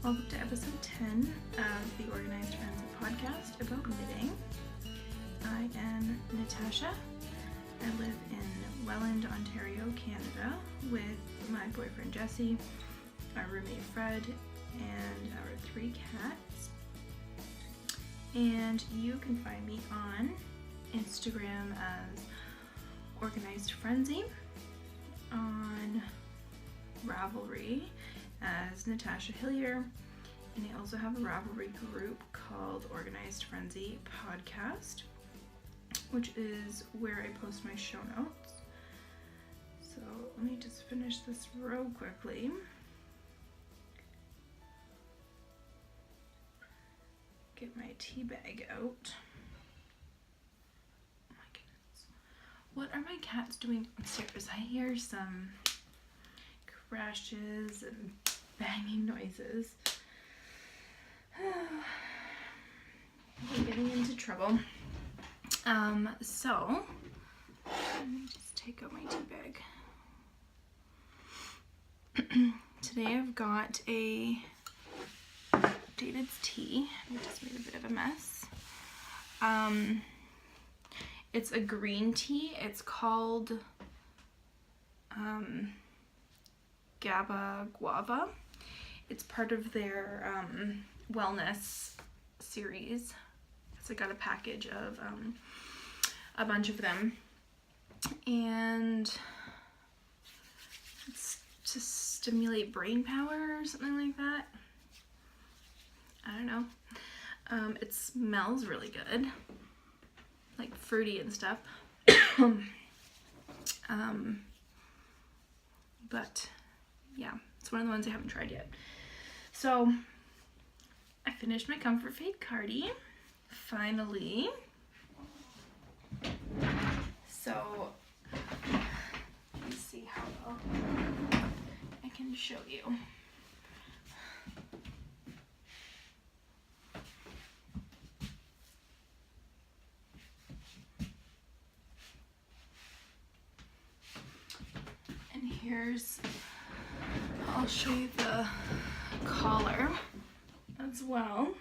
Welcome to episode 10 of the Organized Frenzy podcast about knitting. I am Natasha. I live in Welland, Ontario, Canada with my boyfriend Jesse, our roommate Fred, and our 3 cats. And you can find me on Instagram as Organized Frenzy, on Ravelry as Natasha Hillier, and I also have a Ravelry group called Organized Frenzy Podcast, which is where I post my show notes. So let me just finish this real quickly. Get my tea bag out. Oh my goodness. What are my cats doing upstairs? I hear some crashes and banging noises. I'm getting into trouble. So let me just take out my tea bag. Today I've got a David's tea. I just made a bit of a mess. It's a green tea. It's called GABA Guava. It's part of their wellness series. So I got a package of a bunch of them, and it's to stimulate brain power or something like that. I don't know. It smells really good, like fruity and stuff. But yeah, it's one of the ones I haven't tried yet. So I finished my Comfort Fade Cardi, finally. So let's see how well I can show you. And here's, I'll show you the collar as well.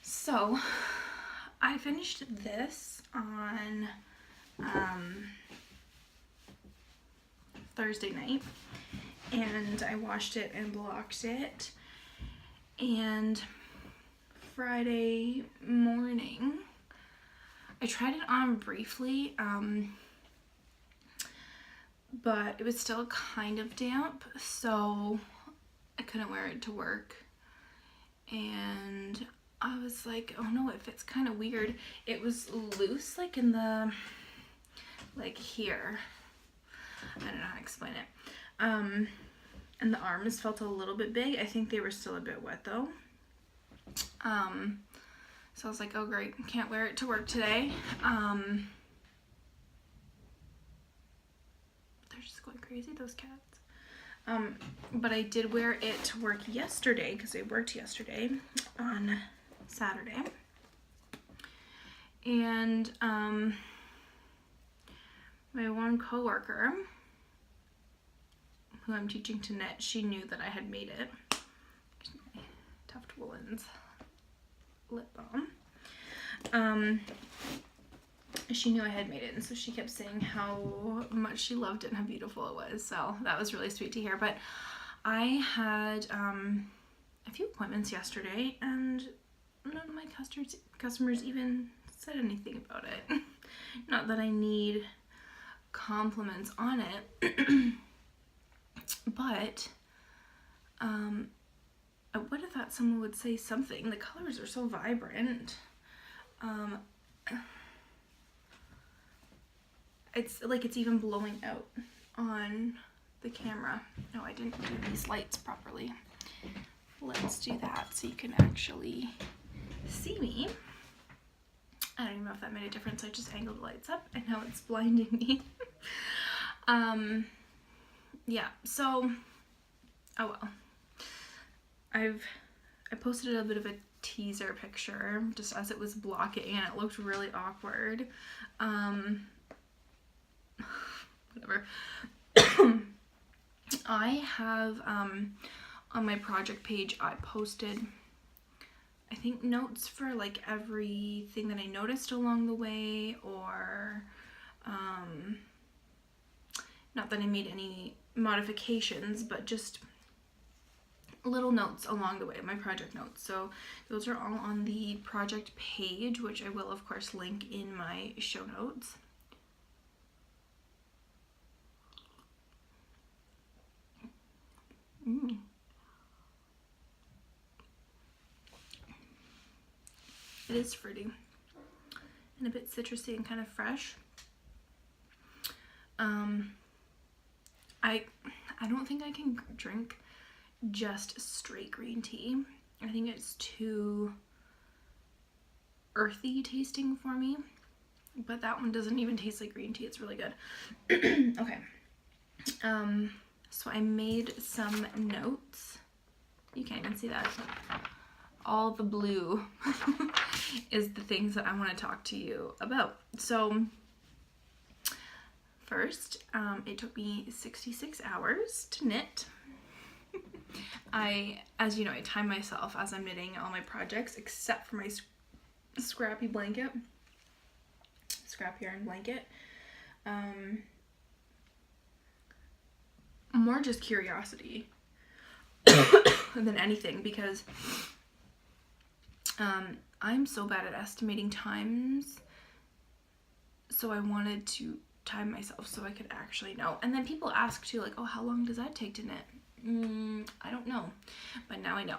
So I finished this on Thursday night, and I washed it and blocked it, and Friday morning I tried it on briefly, but it was still kind of damp, so I couldn't wear it to work. And I was like, oh no, it fits kind of weird. It was loose, like in the, like here. I don't know how to explain it. And the arms felt a little bit big. I think they were still a bit wet though. So I was like, oh great, can't wear it to work today. They're just going crazy, those cats. But I did wear it to work yesterday because I worked yesterday on Saturday. And my one coworker who I'm teaching to knit, she knew that I had made it. My Tuft Woolens lip balm. She knew I had made it, and so she kept saying how much she loved it and how beautiful it was, so that was really sweet to hear. But I had a few appointments yesterday, and none of my customers even said anything about it. Not that I need compliments on it, but I would have thought someone would say something. The colors are so vibrant. It's like it's even blowing out on the camera. No, I didn't do these lights properly. Let's do that so you can actually see me. I don't even know if that made a difference. I just angled the lights up and now it's blinding me. Yeah, so, oh well. I posted a bit of a teaser picture just as it was blocking, and it looked really awkward. Whatever. I have on my project page, I posted, I think, notes for like everything that I noticed along the way, or not that I made any modifications, but just little notes along the way, my project notes. So those are all on the project page, which I will of course link in my show notes. It is fruity and a bit citrusy and kind of fresh. I don't think I can drink just straight green tea. I think it's too earthy tasting for me, but that one doesn't even taste like green tea. It's really good. Okay. So I made some notes. You can't even see that. All the blue is the things that I want to talk to you about. So first, it took me 66 hours to knit. As you know, I time myself as I'm knitting all my projects, except for my scrap yarn blanket. More just curiosity than anything, because I'm so bad at estimating times, so I wanted to time myself so I could actually know. And then people ask too, like, oh, how long does that take to knit? I don't know, but now I know.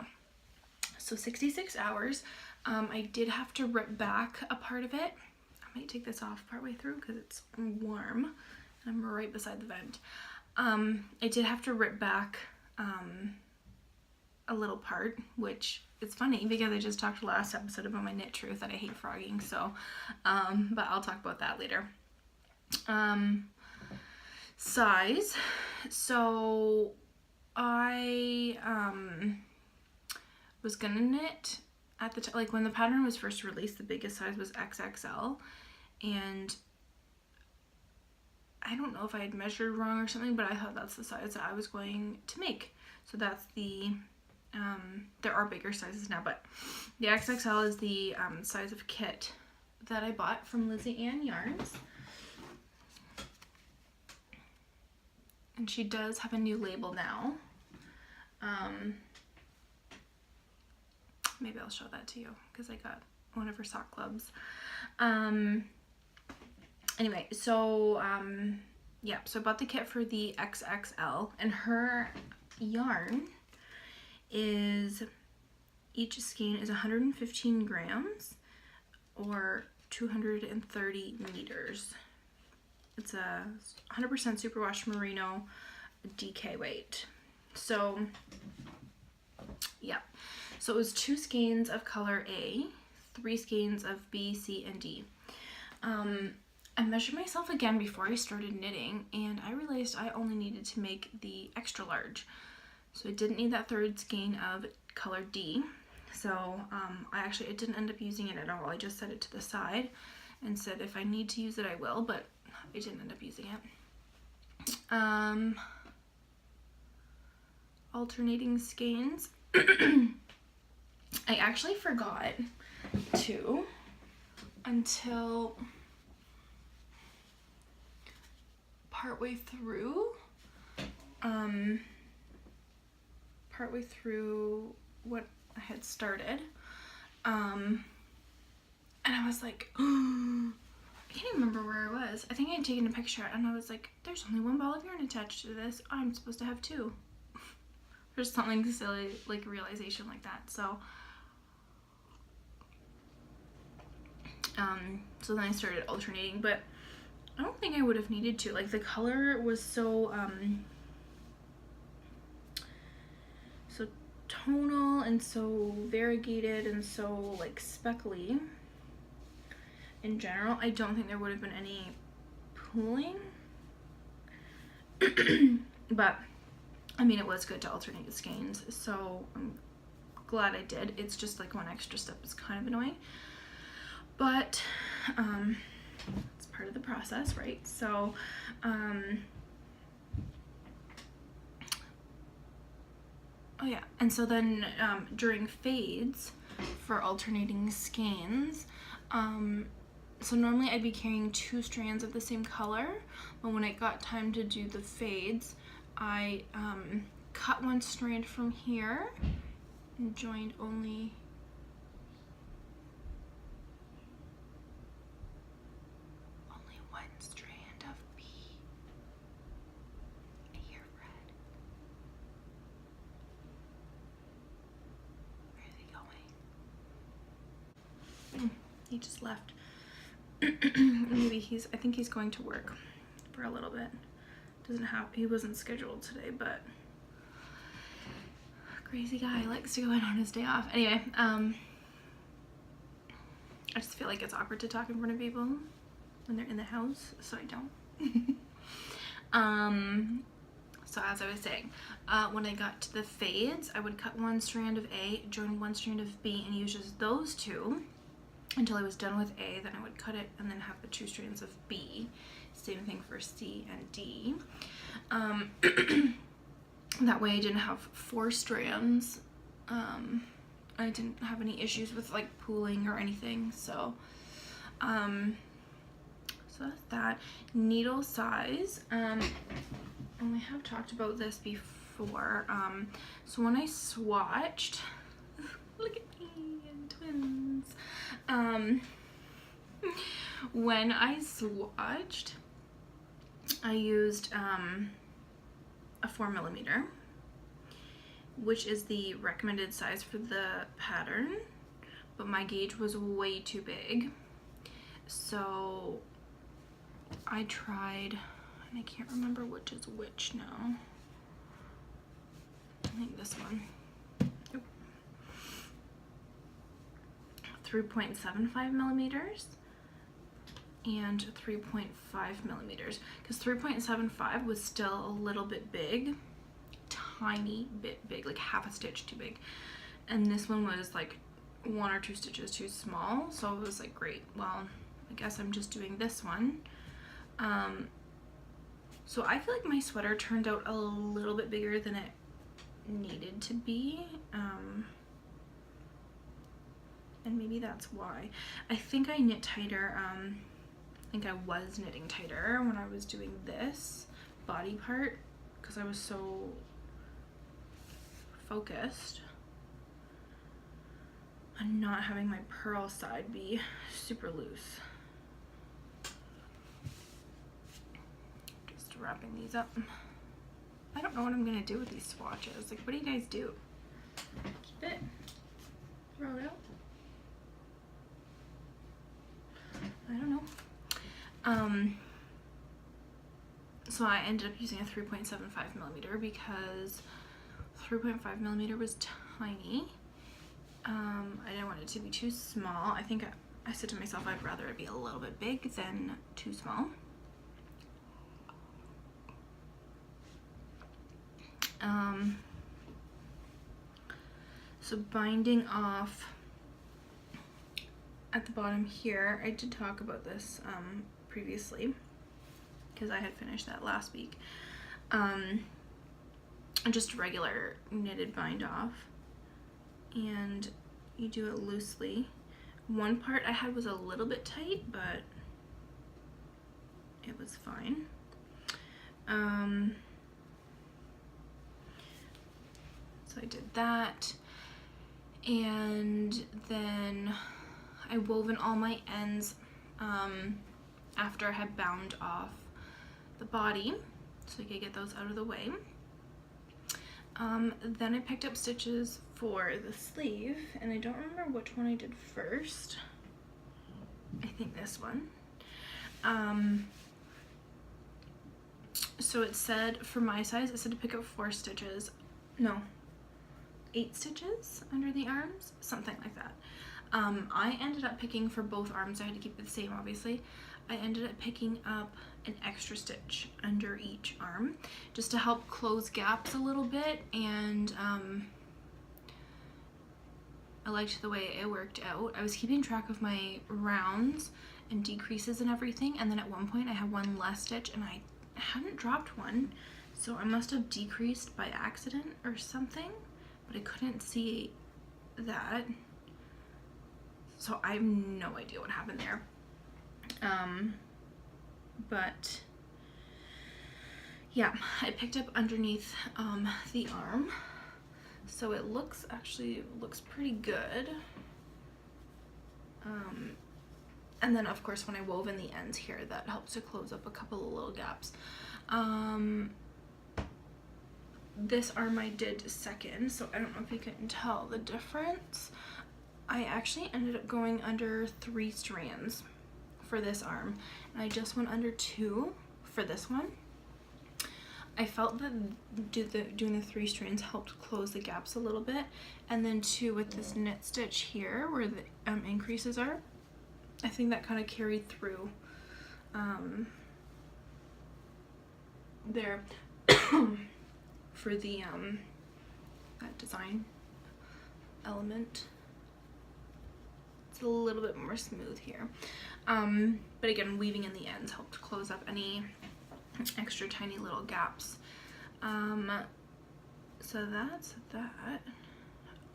So 66 hours. I did have to rip back a part of it. I might take this off partway through because it's warm. I'm right beside the vent. I did have to rip back a little part, which it's funny because I just talked last episode about my knit truth that I hate frogging, so but I'll talk about that later. Size. So I was gonna knit at the time, like when the pattern was first released, the biggest size was XXL, and I don't know if I had measured wrong or something, but I thought that's the size that I was going to make. So that's the there are bigger sizes now, but the XXL is the size of kit that I bought from Lizzie Ann Yarns. And she does have a new label now. Maybe I'll show that to you because I got one of her sock clubs. Anyway, so yeah, so I bought the kit for the XXL, and her yarn is, each skein is 115 grams or 230 meters. It's a 100% superwash merino DK weight. So yeah, so it was 2 skeins of color A, 3 skeins of B, C, and D. I measured myself again before I started knitting, and I realized I only needed to make the extra large. So I didn't need that 3rd skein of color D. So I didn't end up using it at all. I just set it to the side and said if I need to use it, I will, but I didn't end up using it. Alternating skeins. I actually forgot to until partway through what I had started, and I was like, I can't even remember where I was. I think I had taken a picture, and I was like, there's only 1 ball of yarn attached to this. I'm supposed to have 2. There's something silly, like a realization like that. So so then I started alternating, but I don't think I would have needed to. Like, the color was so so tonal and so variegated and so like speckly in general. I don't think there would have been any pooling. But I mean, it was good to alternate the skeins, so I'm glad I did. It's just like one extra step is kind of annoying, but it's part of the process, right? So oh yeah, and so then during fades for alternating skeins, so normally I'd be carrying 2 strands of the same color, but when it got time to do the fades, I cut 1 strand from here and joined only one strand of B. I hear red. Where are they going? He just left. Maybe I think he's going to work for a little bit. He wasn't scheduled today, but crazy guy likes to go in on his day off. Anyway, I just feel like it's awkward to talk in front of people when they're in the house, so I don't. So as I was saying, when I got to the fades, I would cut 1 strand of A, join 1 strand of B, and use just those 2 until I was done with A. Then I would cut it and then have the 2 strands of B. Same thing for C and D. That way I didn't have 4 strands. I didn't have any issues with like pooling or anything. So that's that. Needle size. And we have talked about this before. So when I swatched, look at me and twins. When I swatched, I used a 4mm, which is the recommended size for the pattern, but my gauge was way too big, so I tried, and I can't remember which is which now. I think this one. 3.75mm and 3.5mm, because 3.75 was still a little bit big, tiny bit big, like half a stitch too big, and this one was like 1 or 2 stitches too small. So it was like, great, well, I guess I'm just doing this one. So I feel like my sweater turned out a little bit bigger than it needed to be, and maybe that's why. I think I knit tighter. I think I was knitting tighter when I was doing this body part because I was so focused on not having my purl side be super loose. Just wrapping these up. I don't know what I'm gonna do with these swatches. Like, what do you guys do? Keep it? Throw it out? I don't know. So I ended up using a 3.75mm because 3.5mm was tiny. I didn't want it to be too small. I think I said to myself I'd rather it be a little bit big than too small. So binding off at the bottom here, I did talk about this previously because I had finished that last week. Just regular knitted bind off, and you do it loosely. One part I had was a little bit tight, but it was fine. So I did that, and then I woven all my ends after I had bound off the body, so I could get those out of the way. Then I picked up stitches for the sleeve, and I don't remember which one I did first. I think this one. So it said, for my size, it said to pick up 4 stitches. No, 8 stitches under the arms, something like that. I ended up picking for both arms, I had to keep it the same obviously. I ended up picking up an extra stitch under each arm just to help close gaps a little bit, and I liked the way it worked out. I was keeping track of my rounds and decreases and everything, and then at one point I had one less stitch and I hadn't dropped one, so I must have decreased by accident or something, but I couldn't see that, so I have no idea what happened there. But yeah, I picked up underneath the arm, so it looks pretty good. And then of course when I wove in the ends here, that helps to close up a couple of little gaps. This arm I did second, so I don't know if you can tell the difference. I actually ended up going under 3 strands for this arm, and I just went under 2 for this one. I felt that doing the 3 strands helped close the gaps a little bit, and then 2 with this knit stitch here where the increases are, I think that kind of carried through there for the that design element. It's a little bit more smooth here, but again, weaving in the ends helped close up any extra tiny little gaps. So that's that.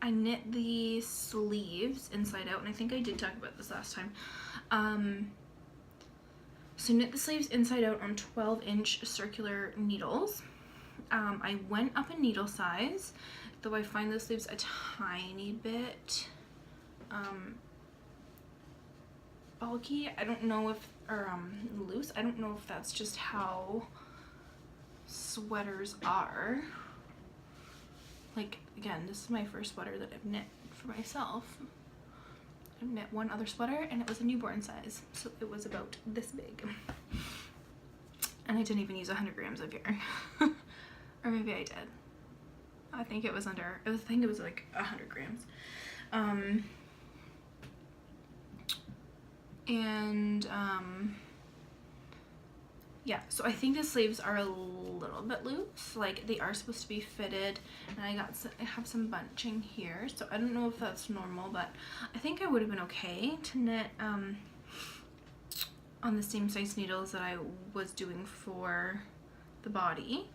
I knit the sleeves inside out, and I think I did talk about this last time. So knit the sleeves inside out on 12-inch circular needles. I went up a needle size, though I find the sleeves a tiny bit bulky. I don't know if, or loose. I don't know if that's just how sweaters are. Like, again, this is my first sweater that I've knit for myself. I've knit one other sweater, and it was a newborn size, so it was about this big. And I didn't even use 100 grams of yarn. Or maybe I did. I think it was under, I think it was like 100 grams. Yeah, so I think the sleeves are a little bit loose. Like, they are supposed to be fitted, and I have some bunching here, so I don't know if that's normal, but I think I would have been okay to knit on the same size needles that I was doing for the body,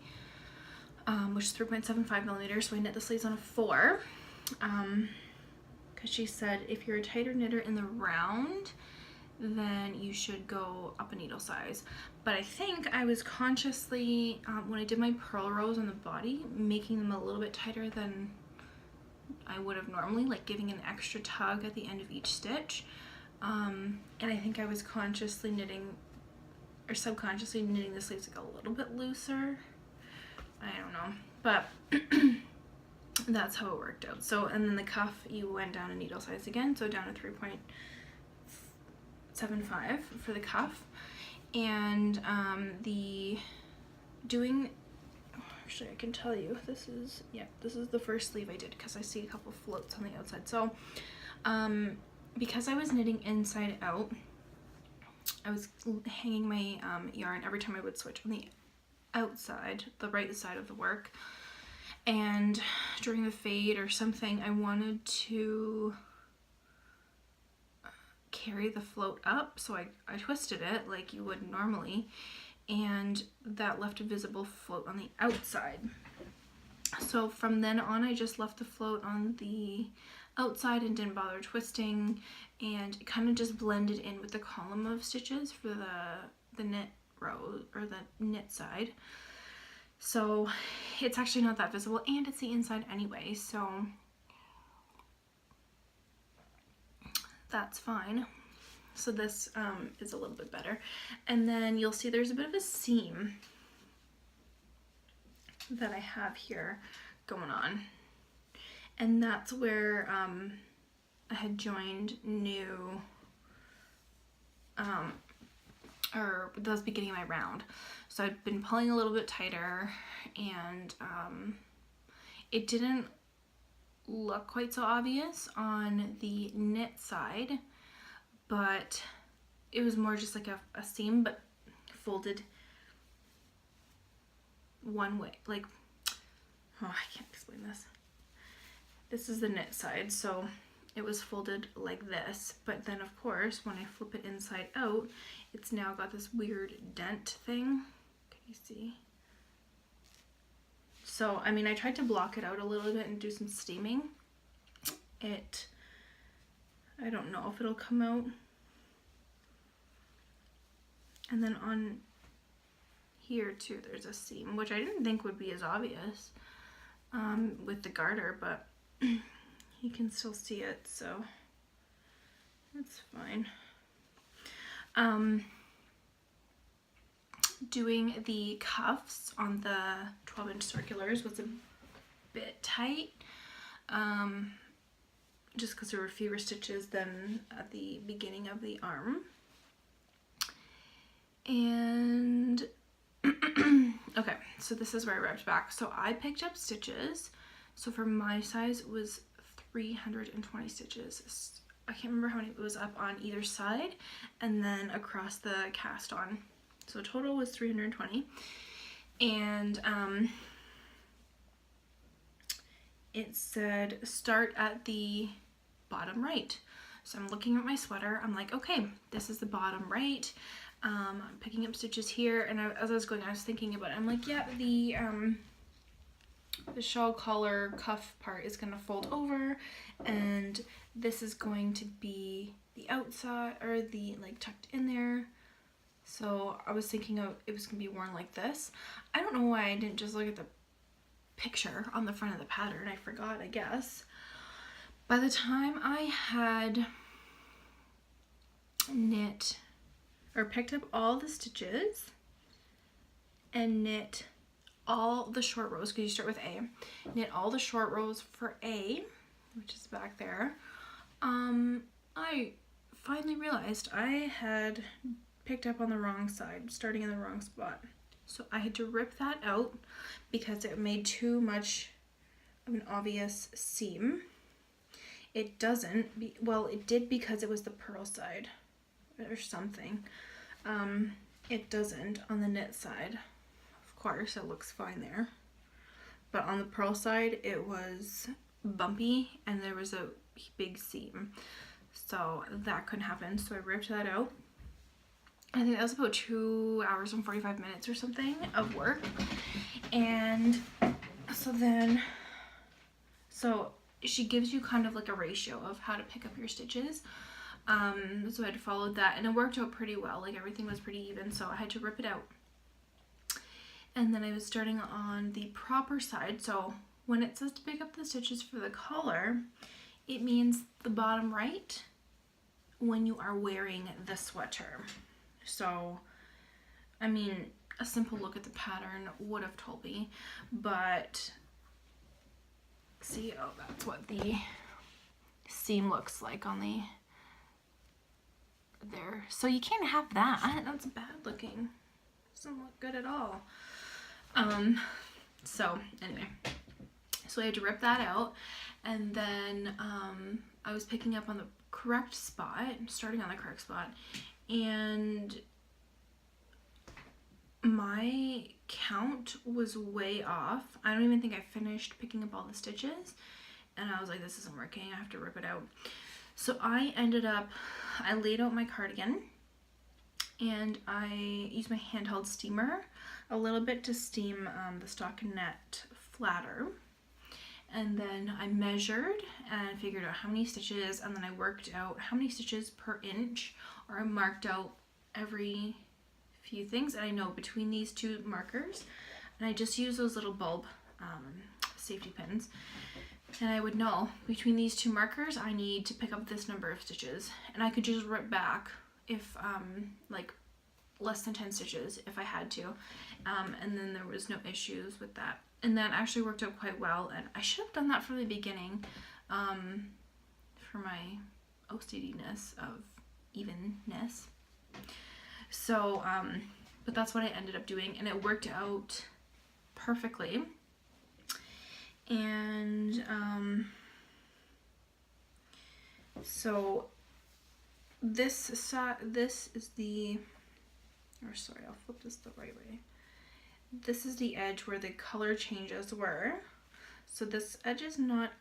which is 3.75 millimeters. So I knit the sleeves on a 4, because she said if you're a tighter knitter in the round, then you should go up a needle size. But I think I was consciously, when I did my purl rows on the body, making them a little bit tighter than I would have normally, like giving an extra tug at the end of each stitch. And I think I was consciously knitting, or subconsciously knitting the sleeves like a little bit looser. I don't know, but that's how it worked out. So, and then the cuff, you went down a needle size again, so down to 3.75 for the cuff. And actually I can tell you, this is the first sleeve I did, because I see a couple floats on the outside. So because I was knitting inside out, I was hanging my yarn every time I would switch on the outside, the right side of the work, and during the fade or something, I wanted to carry the float up, so I twisted it like you would normally, and that left a visible float on the outside. So from then on, I just left the float on the outside and didn't bother twisting, and it kind of just blended in with the column of stitches for the knit row, or the knit side. So it's actually not that visible, and it's the inside anyway, so that's fine. So this is a little bit better. And then you'll see there's a bit of a seam that I have here going on, and that's where I had joined new, or that was beginning my round. So I'd been pulling a little bit tighter, and it didn't look quite so obvious on the knit side, but it was more just like a seam, but folded one way. Like, oh, I can't explain this. This is the knit side, so it was folded like this, but then of course when I flip it inside out, it's now got this weird dent thing. Can you see? So I mean, I tried to block it out a little bit and do some steaming. I don't know if it'll come out. And then on here too, there's a seam, which I didn't think would be as obvious with the garter, but you can still see it, so that's fine. Doing the cuffs on the 12-inch circulars was a bit tight, just because there were fewer stitches than at the beginning of the arm. And okay, so this is where I ripped back. So I picked up stitches. So for my size, it was 320 stitches. I can't remember how many it was up on either side and then across the cast on. So total was 320. And it said start at the bottom right. So I'm looking at my sweater. I'm like, okay, this is the bottom right. I'm picking up stitches here, and as I was going, I was thinking about it. I'm like, yeah, the shawl collar cuff part is gonna fold over, and this is going to be the outside, or the like tucked in there. So I was thinking of it was gonna be worn like this. I don't know why I didn't just look at the picture on the front of the pattern. I forgot, I guess. By the time I had knit or picked up all the stitches and knit all the short rows, because you start with A, knit all the short rows for A, which is back there, I finally realized I had picked up on the wrong side, starting in the wrong spot. So I had to rip that out because it made too much of an obvious seam. It doesn't, well, it did because it was the purl side or something. It doesn't on the knit side. Of course, it looks fine there. But on the purl side, it was bumpy and there was a big seam. So that couldn't happen. So I ripped that out. I think that was about 2 hours and 45 minutes or something of work. And so she gives you kind of like a ratio of how to pick up your stitches. So I had followed that, and it worked out pretty well. Like everything was pretty even, so I had to rip it out. And then I was starting on the proper side. So when it says to pick up the stitches for the collar, it means the bottom right when you are wearing the sweater. So, I mean, a simple look at the pattern would have told me, but see, oh, that's what the seam looks like on the there. So you can't have that. That's bad looking. Doesn't look good at all. So anyway, so I had to rip that out, and then I was picking up on the correct spot, starting on the correct spot, and my count was way off. I don't even think I finished picking up all the stitches, and I was like, this isn't working, I have to rip it out. So I laid out my cardigan, and I used my handheld steamer a little bit to steam the stockinette flatter. And then I measured and figured out how many stitches, and then I worked out how many stitches per inch, or I marked out every few things. And I know between these two markers, and I just use those little bulb safety pins, and I would know between these two markers I need to pick up this number of stitches, and I could just rip back if like less than 10 stitches if I had to, and then there was no issues with that. And that actually worked out quite well, and I should have done that from the beginning for my OCD-ness of evenness. So, but that's what I ended up doing, and it worked out perfectly. And so this is the, or sorry, I'll flip this the right way. This is the edge where the color changes were. So this edge is not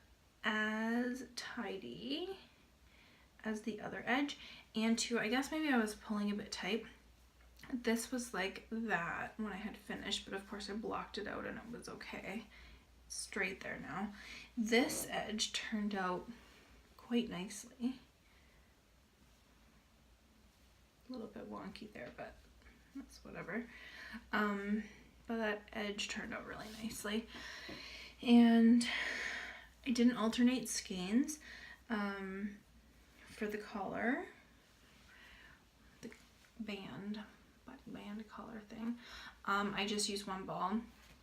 as tidy. as the other edge, and two, I guess maybe I was pulling a bit tight. This was like that when I had finished, but of course I blocked it out and it was okay. Straight there now. This edge turned out quite nicely. A little bit wonky there, but that's whatever. But that edge turned out really nicely. And I didn't alternate skeins for the collar, the band collar thing. I just used one ball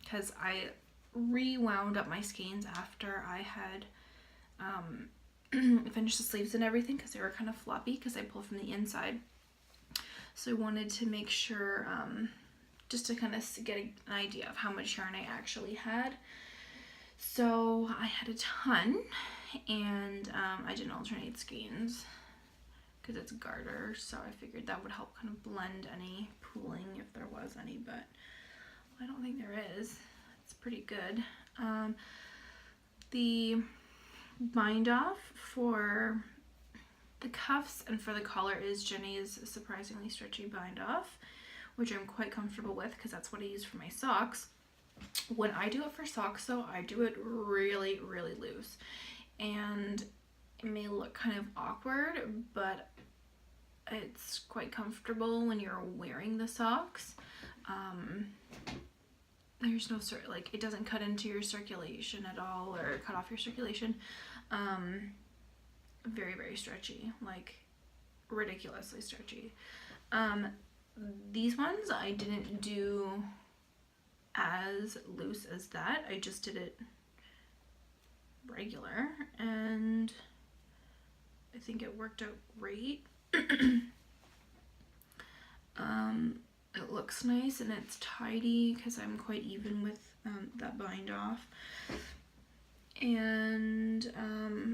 because I rewound up my skeins after I had finished the sleeves and everything, because they were kind of floppy because I pulled from the inside. So I wanted to make sure, just to kind of get an idea of how much yarn I actually had. So I had a ton, and I didn't alternate skeins because it's garter, so I figured that would help kind of blend any pooling if there was any, but I don't think there is. It's pretty good. The bind off for the cuffs and for the collar is Jenny's surprisingly stretchy bind off, which I'm quite comfortable with because that's what I use for my socks. When I do it for socks though, I do it really, really loose, and it may look kind of awkward, but it's quite comfortable when you're wearing the socks. There's no like, it doesn't cut into your circulation at all or cut off your circulation. Very, very stretchy, like ridiculously stretchy. These ones I didn't do as loose as that. I just did it regular, and I think it worked out great. It looks nice and it's tidy because I'm quite even with that bind off, and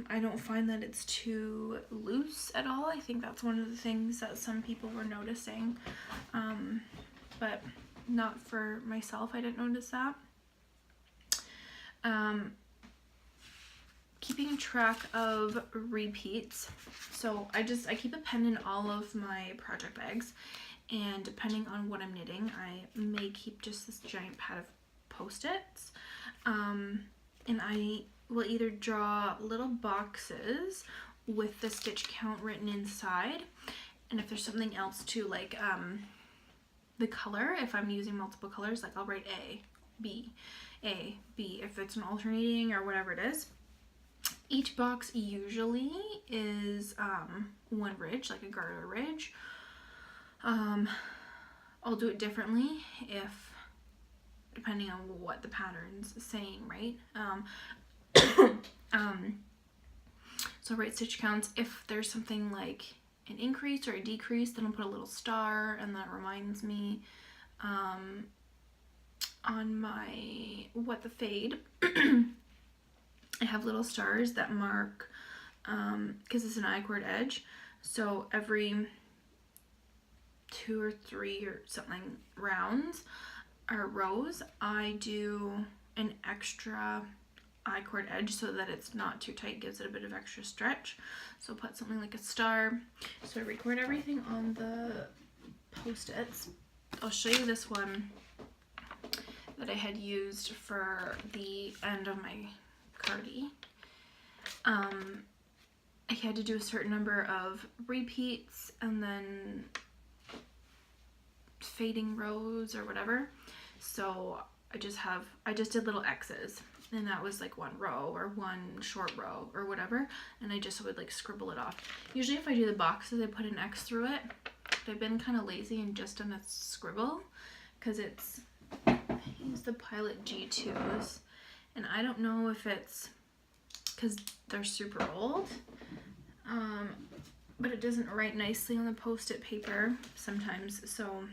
I don't find that it's too loose at all. I think that's one of the things that some people were noticing, but not for myself. I didn't notice that. Keeping track of repeats. So I keep a pen in all of my project bags, and depending on what I'm knitting, I may keep just this giant pad of Post-its, and I will either draw little boxes with the stitch count written inside, and if there's something else too, like the color, if I'm using multiple colors, like I'll write A, B, if it's an alternating or whatever it is. Each box usually is one ridge, like a garter ridge. I'll do it differently depending on what the pattern's saying, right? So write stitch counts. If there's something like an increase or a decrease, then I'll put a little star, and that reminds me. On my What the Fade, I have little stars that mark, because it's an I-cord edge, so every 2 or 3 or something rounds or rows, I do an extra I-cord edge so that it's not too tight, gives it a bit of extra stretch. So put something like a star. So I record everything on the Post-its. I'll show you this one that I had used for the end of my Cardi. I had to do a certain number of repeats and then fading rows or whatever. So I just did little X's, and that was like one row or one short row or whatever, and I just would like scribble it off. Usually if I do the boxes, I put an X through it, but I've been kind of lazy and just done a scribble because I use the Pilot G2s, and I don't know if it's because they're super old, but it doesn't write nicely on the Post-it paper sometimes, so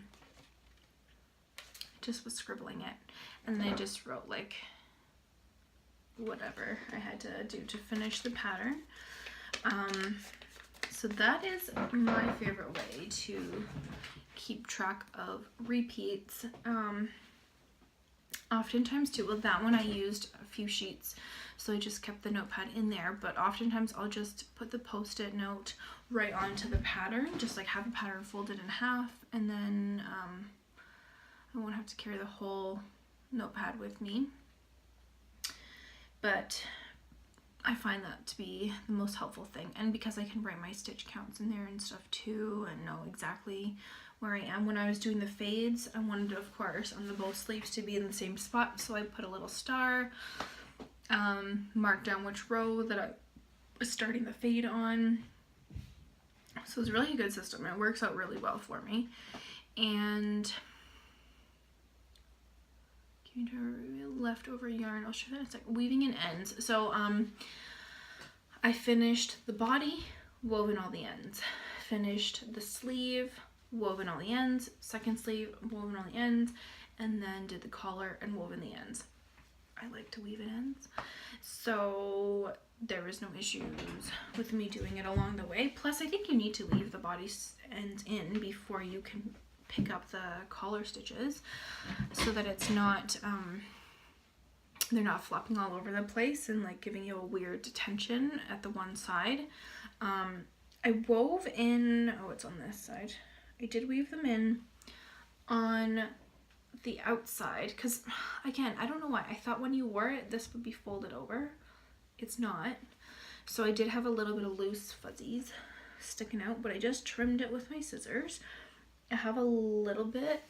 I just was scribbling it, and then I just wrote like whatever I had to do to finish the pattern. So that is my favorite way to keep track of repeats. Oftentimes too, well, that one I used a few sheets, so I just kept the notepad in there, but oftentimes I'll just put the post-it note right onto the pattern, just like have the pattern folded in half, and then I won't have to carry the whole notepad with me. But I find that to be the most helpful thing, and because I can write my stitch counts in there and stuff too, and know exactly where I am. When I was doing the fades, I wanted, of course, on the bow sleeves to be in the same spot, so I put a little star, marked down which row that I was starting the fade on. So it's really a good system. It works out really well for me. And leftover yarn, I'll show that in a second. Weaving in ends. So I finished the body, woven all the ends. Finished the sleeve, woven all the ends. Second sleeve, woven all the ends. And then did the collar and woven the ends. I like to weave in ends. So there was no issues with me doing it along the way. Plus, I think you need to leave the body ends in before you can pick up the collar stitches, so that it's not they're not flopping all over the place and like giving you a weird tension at the one side. I wove in, oh, it's on this side. I did weave them in on the outside because, again, I don't know why. I thought when you wore it, this would be folded over. It's not. So I did have a little bit of loose fuzzies sticking out, but I just trimmed it with my scissors. I have a little bit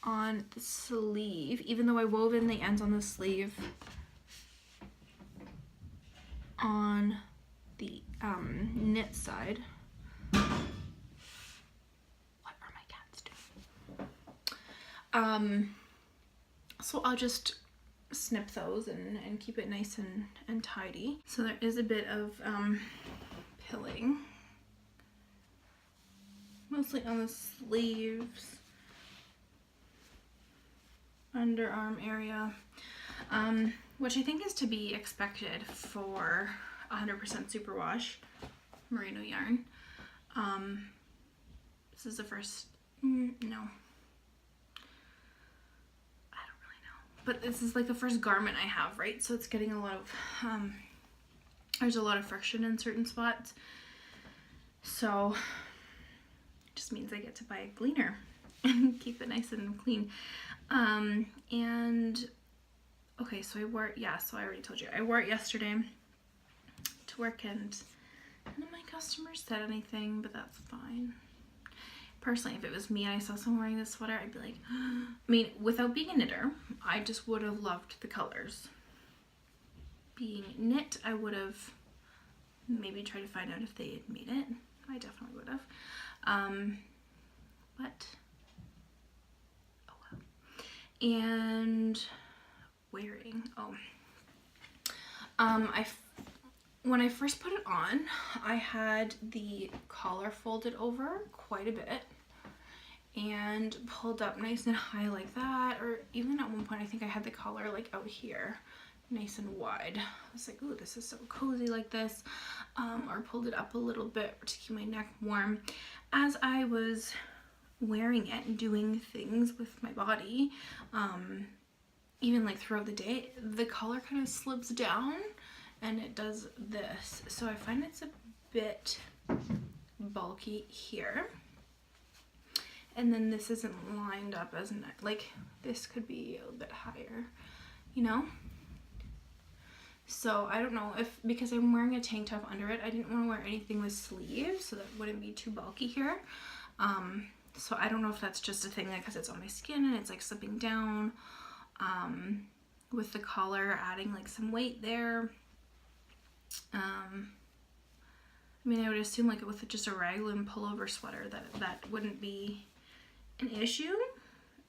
on the sleeve, even though I wove in the ends on the sleeve on the knit side. What are my cats doing? So I'll just snip those and keep it nice and tidy. So there is a bit of pilling, mostly on the sleeves, underarm area, which I think is to be expected for 100% superwash merino yarn. This is the first, no, but this is like the first garment I have, right? So it's getting a lot of, there's a lot of friction in certain spots. So it just means I get to buy a gleaner and keep it nice and clean. And okay, so I wore it, yeah, so I already told you. I wore it yesterday to work, and none of my customers said anything, but that's fine. Personally, if it was me and I saw someone wearing this sweater, I'd be like, I mean, without being a knitter, I just would have loved the colors. Being knit, I would have maybe tried to find out if they had made it. I definitely would have. But, oh well. And wearing, when I first put it on, I had the collar folded over quite a bit and pulled up nice and high like that, or even at one point I think I had the collar like out here nice and wide. I was like, ooh, this is so cozy like this, or pulled it up a little bit to keep my neck warm. As I was wearing it and doing things with my body, even like throughout the day, the collar kind of slips down and it does this. So I find it's a bit bulky here. And then this isn't lined up as like this could be a little bit higher, you know? So I don't know if, because I'm wearing a tank top under it, I didn't want to wear anything with sleeves so that wouldn't be too bulky here. So I don't know if that's just a thing because it's on my skin and it's like slipping down, with the collar adding like some weight there. I mean, I would assume like with just a raglan pullover sweater that wouldn't be an issue.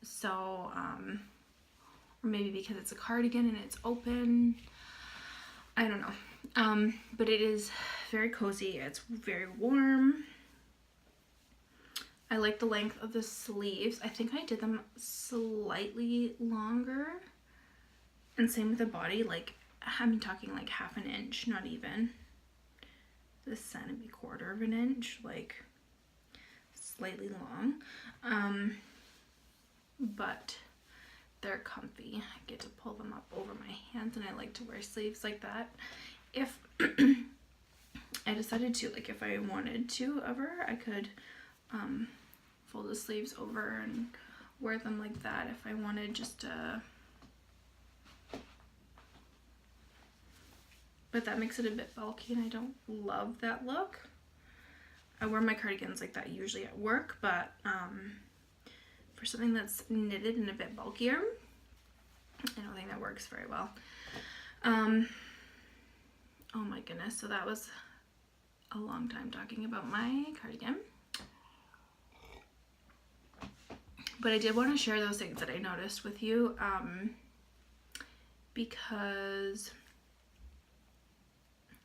So, or maybe because it's a cardigan and it's open, I don't know. But it is very cozy. It's very warm. I like the length of the sleeves. I think I did them slightly longer. And same with the body, like I'm talking like half an inch, not even. This centimeter, quarter of an inch, like slightly long. But they're comfy. I get to pull them up over my hands, and I like to wear sleeves like that. If I decided to, like, if I wanted to ever, I could fold the sleeves over and wear them like that if I wanted just but that makes it a bit bulky, and I don't love that look. I wear my cardigans like that usually at work, but for something that's knitted and a bit bulkier, I don't think that works very well. Oh my goodness, so that was a long time talking about my cardigan. But I did want to share those things that I noticed with you because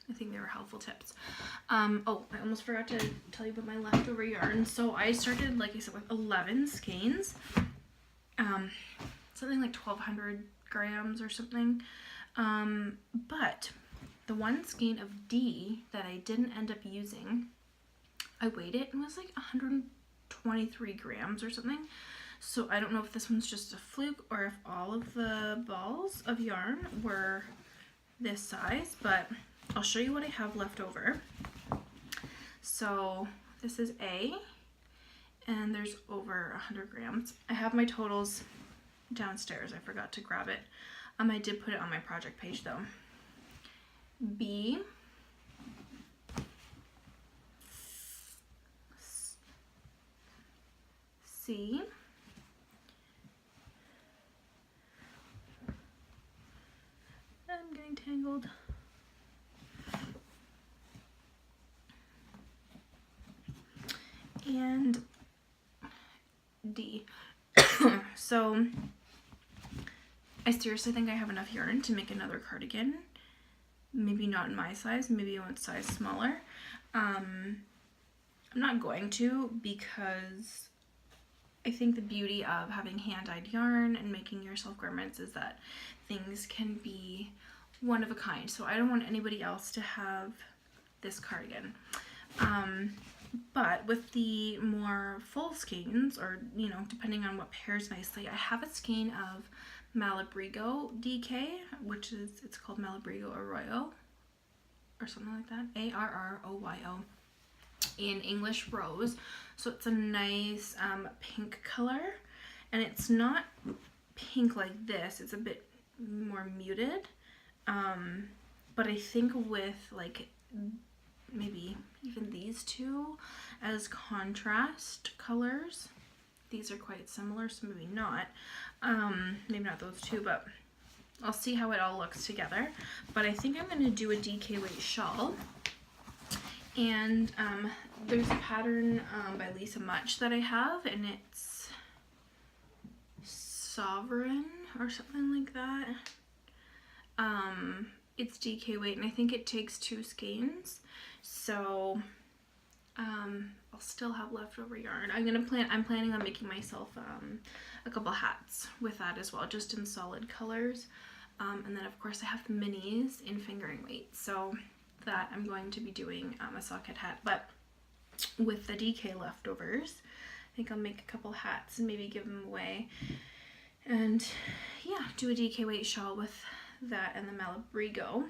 I think they were helpful tips. Oh, I almost forgot to tell you about my leftover yarn. So I started, like I said, with 11 skeins. Something like 1,200 grams or something. But the one skein of D that I didn't end up using, I weighed it and it was like 123 grams or something. So I don't know if this one's just a fluke or if all of the balls of yarn were this size, but I'll show you what I have left over. So this is A, and there's over 100 grams. I have my totals downstairs. I forgot to grab it. I did put it on my project page though. B, C, I'm getting tangled. And D. So I seriously think I have enough yarn to make another cardigan. Maybe not in my size, maybe one size smaller. I'm not going to, because I think the beauty of having hand-dyed yarn and making yourself garments is that things can be one of a kind. So I don't want anybody else to have this cardigan. But with the more full skeins, or, you know, depending on what pairs nicely, I have a skein of Malabrigo DK, which is, it's called Malabrigo Arroyo, or something like that, Arroyo, in English Rose. So it's a nice pink color, and it's not pink like this, it's a bit more muted, but I think with like maybe even these two as contrast colors, these are quite similar, so maybe not those two, but I'll see how it all looks together. But I think I'm going to do a DK weight shawl, and there's a pattern by Lisa Much that I have, and it's Sovereign or something like that. It's DK weight, and I think it takes 2 skeins, so I'll still have leftover yarn. I'm planning on making myself a couple hats with that as well, just in solid colors. And then of course I have the minis in fingering weight, so that I'm going to be doing a socket hat. But with the DK leftovers, I think I'll make a couple hats and maybe give them away, and yeah, do a DK weight shawl with that and the Malabrigo,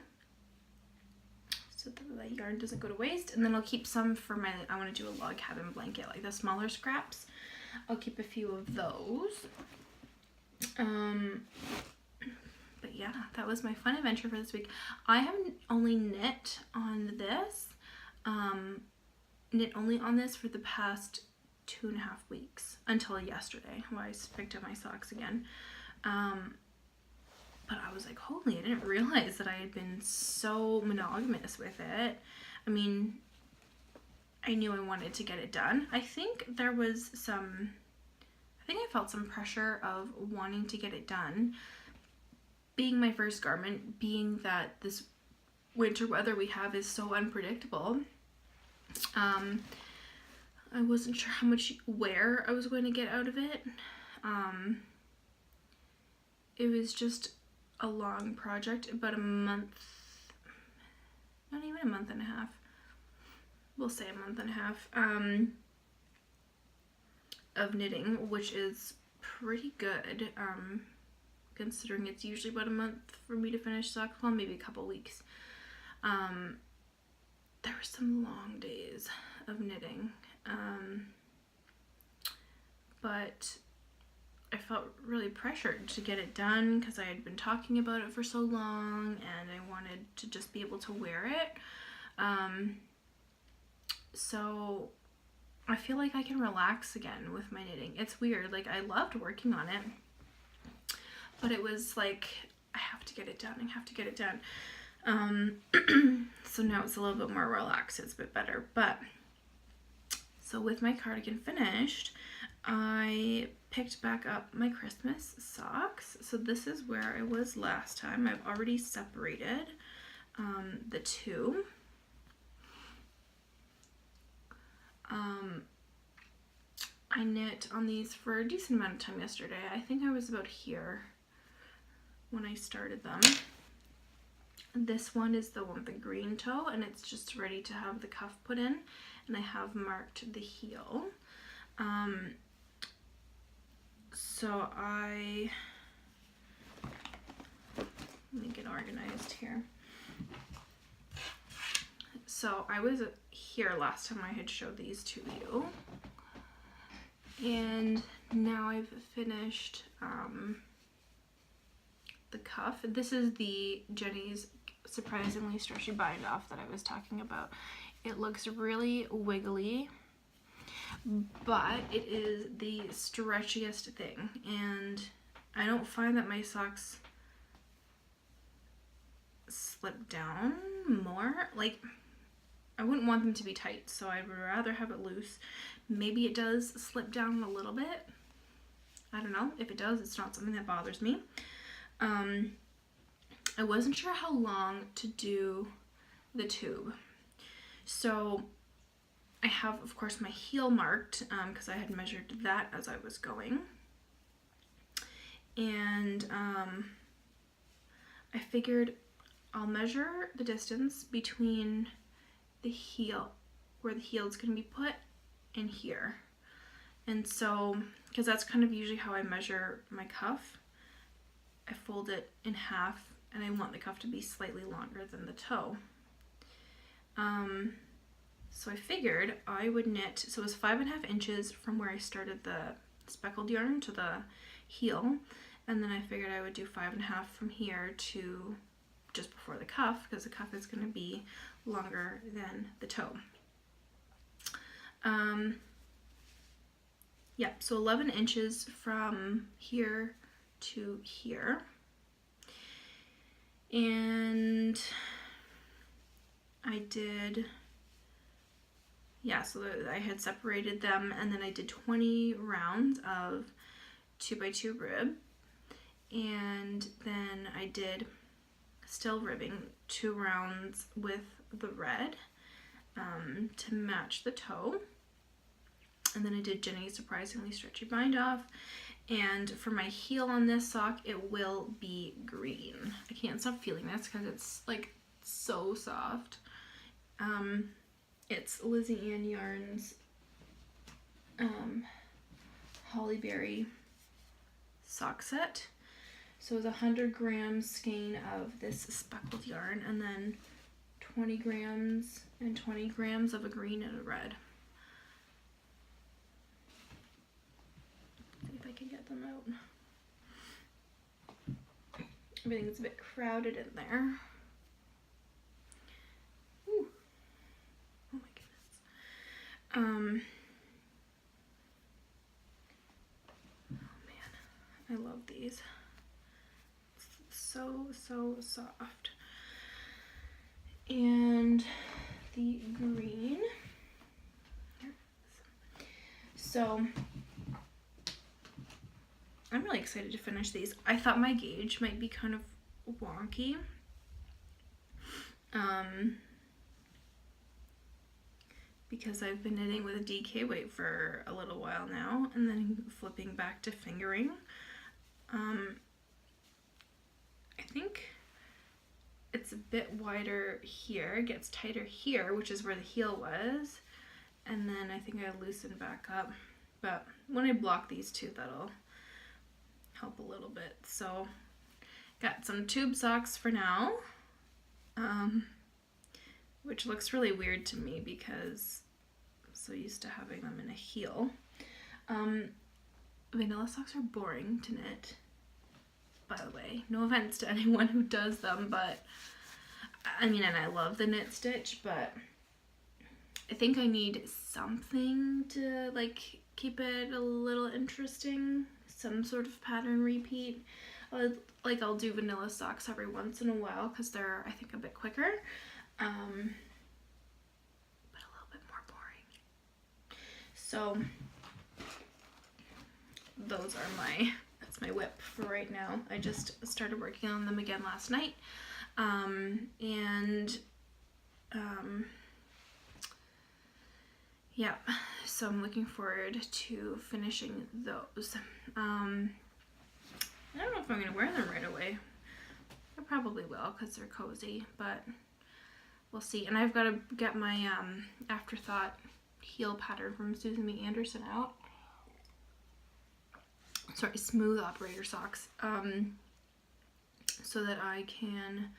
so that the yarn doesn't go to waste. And then I'll keep some for my, I want to do a log cabin blanket, like the smaller scraps. I'll keep a few of those. But yeah, that was my fun adventure for this week. I have only knit on this, knit only on this for the past 2.5 weeks, until yesterday when I picked up my socks again. But I was like, holy, I didn't realize that I had been so monogamous with it. I mean, I knew I wanted to get it done. I think there was some, I think I felt some pressure of wanting to get it done. Being my first garment, being that this winter weather we have is so unpredictable. I wasn't sure how much wear I was going to get out of it. It was just a long project, about a month, not even a month and a half, we'll say a month and a half, of knitting, which is pretty good. considering it's usually about a month for me to finish socks. Well, maybe a couple weeks. There were some long days of knitting, but I felt really pressured to get it done because I had been talking about it for so long and I wanted to just be able to wear it. So I feel like I can relax again with my knitting. It's weird, like I loved working on it, but it was like, I have to get it done, I have to get it done. So now it's a little bit more relaxed, it's a bit better. But so with my cardigan finished, I picked back up my Christmas socks. So this is where I was last time. I've already separated the two. I knit on these for a decent amount of time yesterday. I think I was about here when I started them. This one is the one with the green toe, and it's just ready to have the cuff put in, and I have marked the heel. So let me get organized here. So I was here last time I had showed these to you, and now I've finished the cuff. This is the Jenny's surprisingly stretchy bind off that I was talking about. It looks really wiggly, but it is the stretchiest thing, and I don't find that my socks slip down more. Like, I wouldn't want them to be tight, so I would rather have it loose. Maybe it does slip down a little bit. I don't know. If it does, it's not something that bothers me. I wasn't sure how long to do the tube. So I have, of course, my heel marked because I had measured that as I was going. And I figured I'll measure the distance between the heel, where the heel is going to be put, and here. And so, because that's kind of usually how I measure my cuff, I fold it in half, and I want the cuff to be slightly longer than the toe. So I figured I would knit, so it was 5.5 inches from where I started the speckled yarn to the heel, and then I figured I would do 5.5 from here to just before the cuff, because the cuff is going to be longer than the toe. Yeah, so 11 inches from here to here. And I did, yeah, so I had separated them, and then I did 20 rounds of 2x2 rib, and then I did still ribbing 2 rounds with the red to match the toe, and then I did Jenny's surprisingly stretchy bind off. And for my heel on this sock, it will be green. I can't stop feeling this because it's like so soft. It's Lizzie Ann Yarns Hollyberry sock set. So it's 100 grams skein of this speckled yarn, and then 20 grams and 20 grams of a green and a red. Let's see if I can get them out. Everything's a bit crowded in there. Ooh. Oh my goodness. Oh man, I love these. So soft. And the green. So I'm really excited to finish these. I thought my gauge might be kind of wonky. Because I've been knitting with a DK weight for a little while now, and then flipping back to fingering. I think it's a bit wider here, it gets tighter here, which is where the heel was, and then I think I loosened back up. But when I block these two, that'll help a little bit. So Got some tube socks for now, which looks really weird to me because I'm so used to having them in a heel. Vanilla socks are boring to knit, by the way. No offense to anyone who does them, but I mean, and I love the knit stitch, but I think I need something to like keep it a little interesting, some sort of pattern repeat. I'll do vanilla socks every once in a while because they're, I think, a bit quicker, but a little bit more boring. So those are that's my whip for right now. I just started working on them again last night, yeah, so I'm looking forward to finishing those. I don't know if I'm going to wear them right away. I probably will because they're cozy, but we'll see. And I've got to get my Afterthought heel pattern from Susan B. Anderson out. Sorry, smooth operator socks. So that I can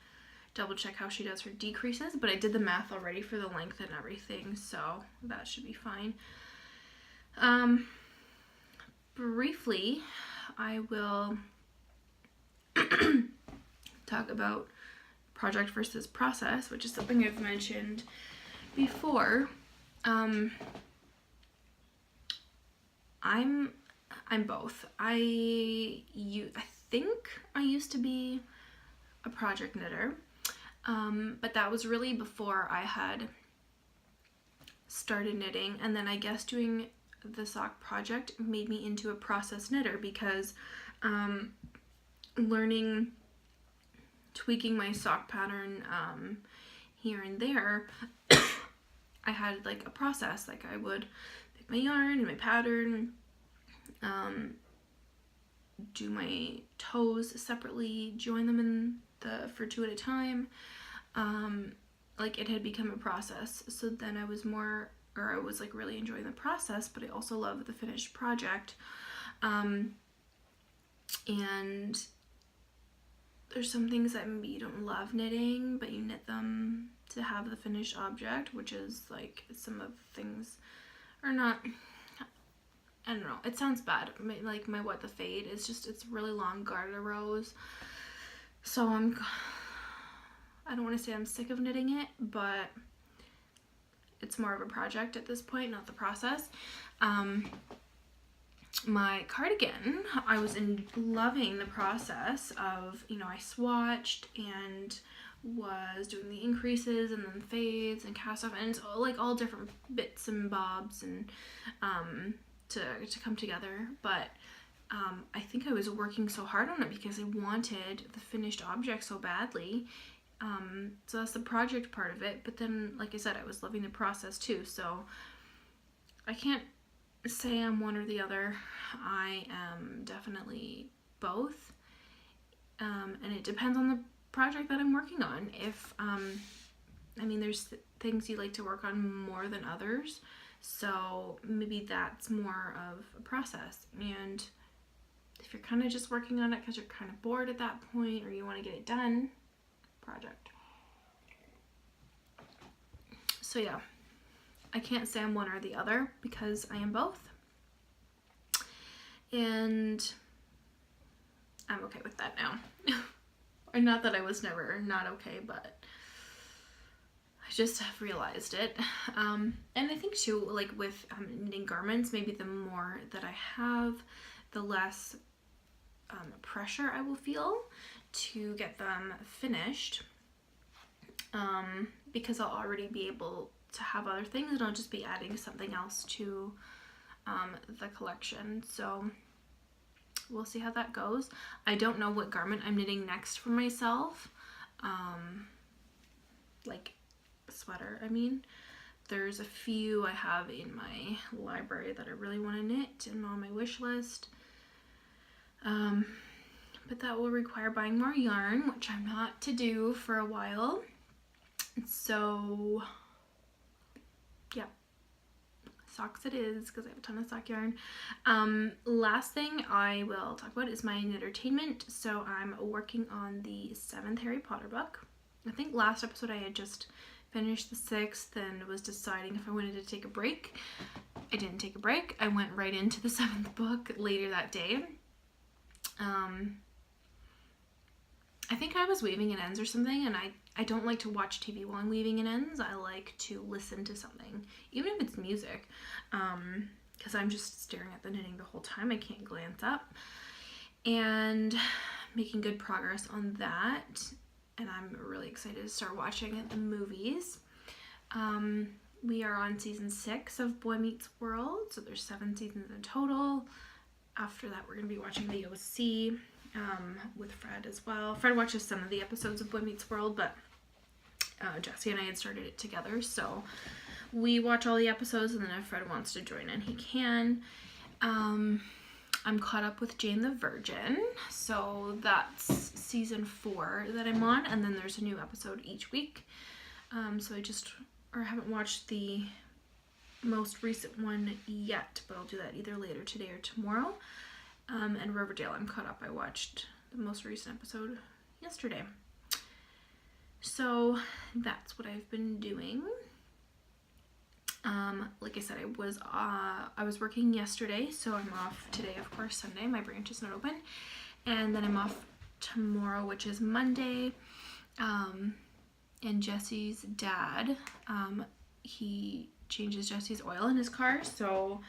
double check how she does her decreases. But I did the math already for the length and everything, so that should be fine. Briefly, I will talk about project versus process, which is something I've mentioned before. I'm both. I think I used to be a project knitter, but that was really before I had started knitting, and then I guess doing the sock project made me into a process knitter because learning, tweaking my sock pattern here and there, I had like a process. Like I would pick my yarn and my pattern, do my toes separately, join them in for 2 at a time. Like it had become a process. So then I was like really enjoying the process, but I also love the finished project. And there's some things that maybe you don't love knitting, but you knit them to have the finished object, which is like some of the things are not, I don't know, it sounds bad. Like my What the Fade is just, it's really long garter rows. So I don't want to say I'm sick of knitting it, but it's more of a project at this point, not the process. My cardigan, I was loving the process of, I swatched and was doing the increases and then fades and cast off, and it's like all different bits and bobs and to come together. But I think I was working so hard on it because I wanted the finished object so badly. So that's the project part of it, but then like I said, I was loving the process too, so I can't say I'm one or the other. I am definitely both, and it depends on the project that I'm working on. If I mean, there's things you like to work on more than others, so maybe that's more of a process. And if you're kind of just working on it because you're kind of bored at that point or you want to get it done, project. So yeah, I can't say I'm one or the other because I am both, and I'm okay with that now. Or not that I was never not okay, but I just have realized it. And I think too, like with knitting garments, maybe the more that I have, the less pressure I will feel to get them finished, because I'll already be able to have other things and I'll just be adding something else to the collection. So we'll see how that goes. I don't know what garment I'm knitting next for myself, like a sweater. I mean, there's a few I have in my library that I really want to knit and on my wish list, but that will require buying more yarn, which I'm not to do for a while. So yeah, socks it is, because I have a ton of sock yarn. Last thing I will talk about is my entertainment. So I'm working on the 7th Harry Potter book. I think last episode I had just finished the 6th and was deciding if I wanted to take a break. I didn't take a break. I went right into the 7th book later that day. I think I was weaving in ends or something, and I don't like to watch TV while I'm weaving in ends. I like to listen to something, even if it's music, because I'm just staring at the knitting the whole time. I can't glance up, and making good progress on that, and I'm really excited to start watching the movies. We are on season 6 of Boy Meets World, so there's 7 seasons in total. After that, we're going to be watching the OC with Fred as well. Fred watches some of the episodes of Boy Meets World, but Jesse and I had started it together, so we watch all the episodes, and then if Fred wants to join in, he can. I'm caught up with Jane the Virgin, so that's season 4 that I'm on, and then there's a new episode each week. So I haven't watched the most recent one yet, but I'll do that either later today or tomorrow. And Riverdale, I'm caught up. I watched the most recent episode yesterday. So that's what I've been doing. Like I said, I was working yesterday, so I'm off today, of course, Sunday. My branch is not open. And then I'm off tomorrow, which is Monday. And Jesse's dad, he changes Jesse's oil in his car, so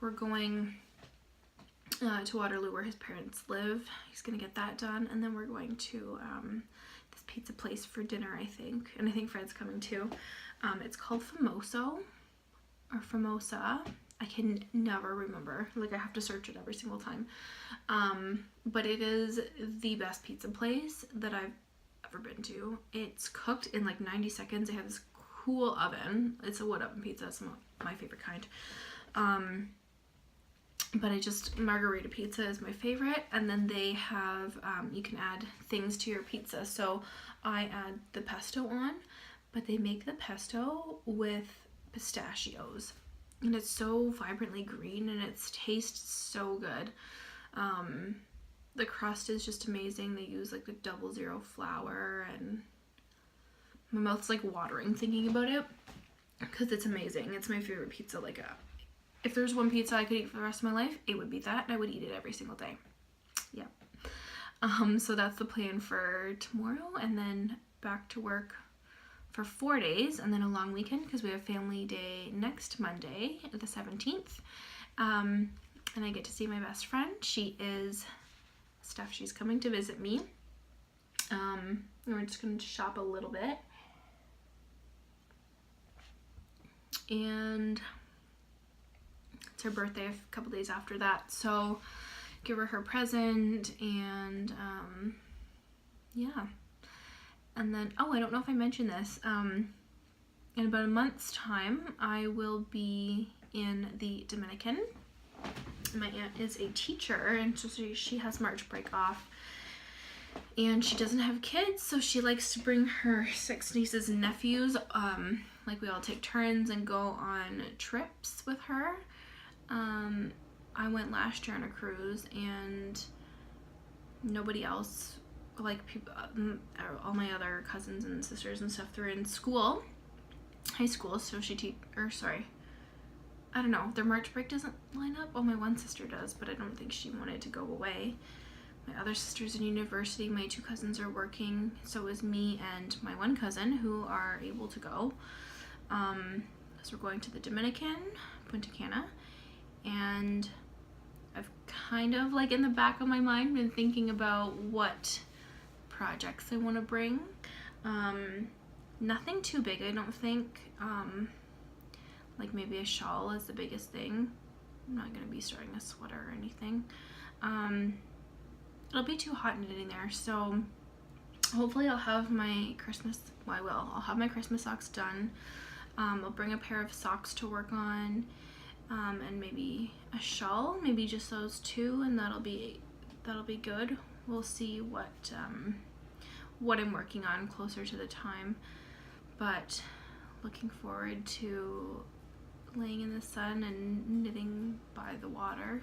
we're going to Waterloo where his parents live. He's gonna get that done, and then we're going to this pizza place for dinner, I think, and I think Fred's coming too. It's called Famoso or Famosa. I can never remember, like I have to search it every single time, but it is the best pizza place that I've ever been to. It's cooked in like 90 seconds. They have this cool oven. It's a wood oven pizza. It's my favorite kind. But margarita pizza is my favorite. And then they have, you can add things to your pizza. So I add the pesto on, but they make the pesto with pistachios. And it's so vibrantly green, and it tastes so good. The crust is just amazing. They use like the 00 flour, and my mouth's like watering thinking about it because it's amazing. It's my favorite pizza. Like if there's one pizza I could eat for the rest of my life, it would be that, and I would eat it every single day. Yeah. So that's the plan for tomorrow, and then back to work for 4 days, and then a long weekend because we have family day next Monday, the 17th. And I get to see my best friend. She is Steph. She's coming to visit me. We're just going to shop a little bit. And it's her birthday a couple days after that, so give her present, and yeah. And then, I don't know if I mentioned this, in about a month's time I will be in the Dominican. My aunt is a teacher, and so she has March break off, and she doesn't have kids, so she likes to bring her 6 nieces and nephews. Like we all take turns and go on trips with her. I went last year on a cruise, and nobody else, like people, all my other cousins and sisters and stuff, they're in school, high school, so I don't know, their March break doesn't line up. Well, my one sister does, but I don't think she wanted to go away. My other sister's in university, my 2 cousins are working, so is me and my one cousin who are able to go. So we're going to the Dominican, Punta Cana, and I've kind of, like, in the back of my mind been thinking about what projects I want to bring. Nothing too big, I don't think. Like maybe a shawl is the biggest thing. I'm not going to be starting a sweater or anything. It'll be too hot knitting there, so hopefully I'll have my I'll have my Christmas socks done. I'll bring a pair of socks to work on, and maybe a shawl, maybe just those 2, and that'll be good. We'll see what I'm working on closer to the time, but looking forward to laying in the sun and knitting by the water.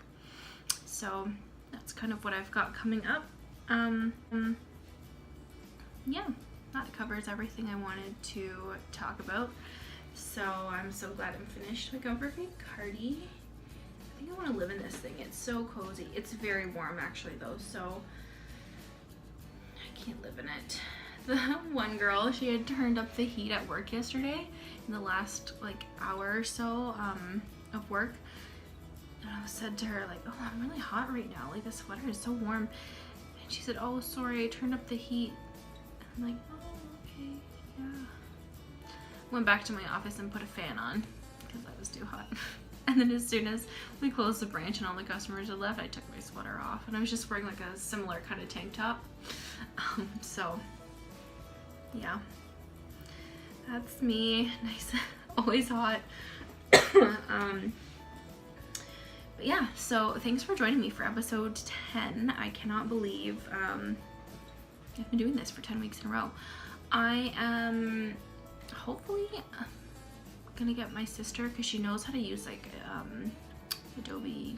So that's kind of what I've got coming up. Yeah, that covers everything I wanted to talk about. So I'm so glad I'm finished. Like, I'm very Cardi. I think I want to live in this thing. It's so cozy. It's very warm actually though, so I can't live in it. The one girl, she had turned up the heat at work yesterday in the last like hour or so of work. And I said to her like, oh, I'm really hot right now. Like, the sweater is so warm. And she said, oh, sorry, I turned up the heat. And I'm like, oh, okay, yeah. Went back to my office and put a fan on because I was too hot. And then as soon as we closed the branch and all the customers had left, I took my sweater off. And I was just wearing like a similar kind of tank top. So, yeah. That's me. Nice. Always hot. But yeah, so thanks for joining me for episode 10. I cannot believe I've been doing this for 10 weeks in a row. I am hopefully gonna get my sister, because she knows how to use like Adobe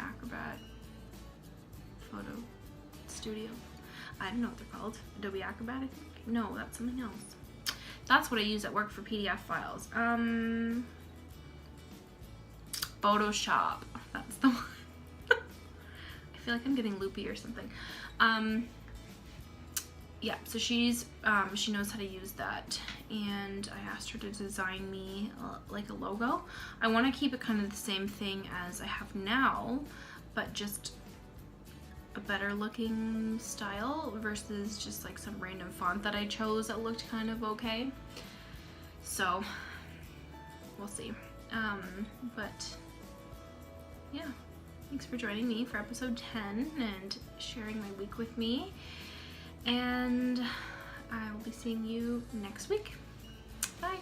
Acrobat Photo Studio. I don't know what they're called. Adobe Acrobat, I think? No, that's something else. That's what I use at work for PDF files. Photoshop. That's the one. I feel like I'm getting loopy or something. Yeah, so she knows how to use that, and I asked her to design me like a logo. I want to keep it kind of the same thing as I have now, but just a better looking style versus just like some random font that I chose that looked kind of okay. So we'll see. But yeah, thanks for joining me for episode 10 and sharing my week with me. And I will be seeing you next week. Bye.